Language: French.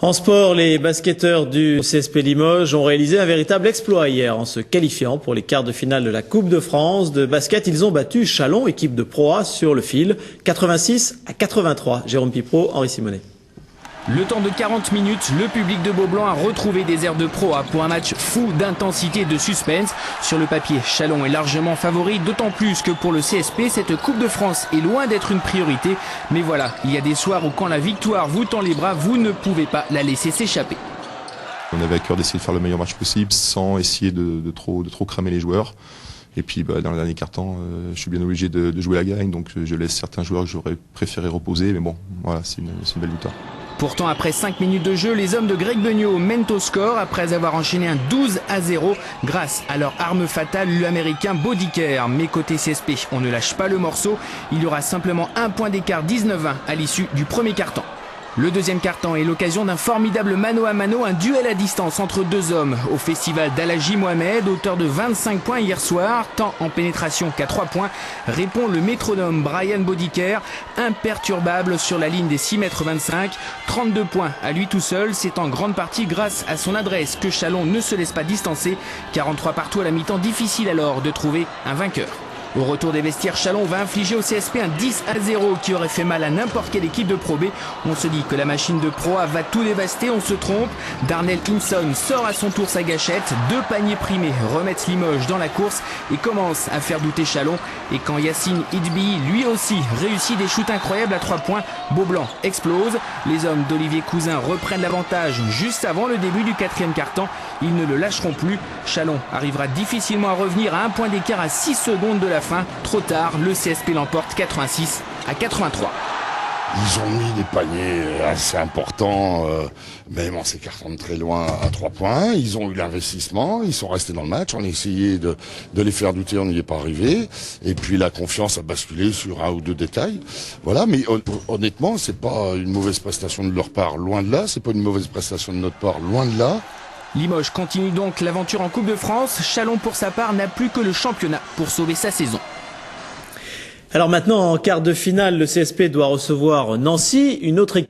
En sport, les basketteurs du CSP Limoges ont réalisé un véritable exploit hier en se qualifiant pour les quarts de finale de la Coupe de France de basket. Ils ont battu Châlons, équipe de Pro A, sur le fil, 86-83. Jérôme Pipeau, Henri Simonet. Le temps de 40 minutes, le public de Beaublanc a retrouvé des airs de Pro A pour un match fou d'intensité et de suspense. Sur le papier, Châlons est largement favori, d'autant plus que pour le CSP, cette Coupe de France est loin d'être une priorité. Mais voilà, il y a des soirs où quand la victoire vous tend les bras, vous ne pouvez pas la laisser s'échapper. On avait à cœur d'essayer de faire le meilleur match possible sans essayer de trop cramer les joueurs. Et puis dans le dernier quart-temps, je suis bien obligé de jouer la gagne, donc je laisse certains joueurs que j'aurais préféré reposer. Mais bon, voilà, c'est une belle victoire. Pourtant, après 5 minutes de jeu, les hommes de Greg Beugnot mènent au score après avoir enchaîné un 12-0 grâce à leur arme fatale, l'américain Bodycare. Mais côté CSP, on ne lâche pas le morceau. Il y aura simplement un point d'écart, 19-20 à l'issue du premier quart-temps. Le deuxième quart-temps est l'occasion d'un formidable mano à mano, un duel à distance entre deux hommes au festival d'Alaji Mohamed, auteur de 25 points hier soir, tant en pénétration qu'à 3 points, répond le métronome Brian Bodycare, imperturbable sur la ligne des 6,25 m, 32 points à lui tout seul. C'est en grande partie grâce à son adresse que Châlons ne se laisse pas distancer, 43 partout à la mi-temps, difficile alors de trouver un vainqueur. Au retour des vestiaires, Châlons va infliger au CSP un 10-0 qui aurait fait mal à n'importe quelle équipe de Pro B. On se dit que la machine de Pro A va tout dévaster, on se trompe. Darnell Hinson sort à son tour sa gâchette, 2 paniers primés remettent Limoges dans la course et commence à faire douter Châlons. Et quand Yacine Idbi, lui aussi, réussit des shoots incroyables à 3 points, Beaublanc explose. Les hommes d'Olivier Cousin reprennent l'avantage juste avant le début du 4e quart-temps. Ils ne le lâcheront plus. Châlons arrivera difficilement à revenir à un point d'écart à 6 secondes de la fin. Trop tard, le CSP l'emporte 86-83. Ils ont mis des paniers assez importants, même en s'écartant de très loin à 3 points. Ils ont eu l'investissement, ils sont restés dans le match. On a essayé de les faire douter, on n'y est pas arrivé. Et puis la confiance a basculé sur un ou deux détails. Voilà, mais honnêtement, c'est pas une mauvaise prestation de leur part, loin de là. C'est pas une mauvaise prestation de notre part, loin de là. Limoges continue donc l'aventure en Coupe de France. Châlons, pour sa part, n'a plus que le championnat pour sauver sa saison. Alors maintenant, en quart de finale, le CSP doit recevoir Nancy, une autre équipe.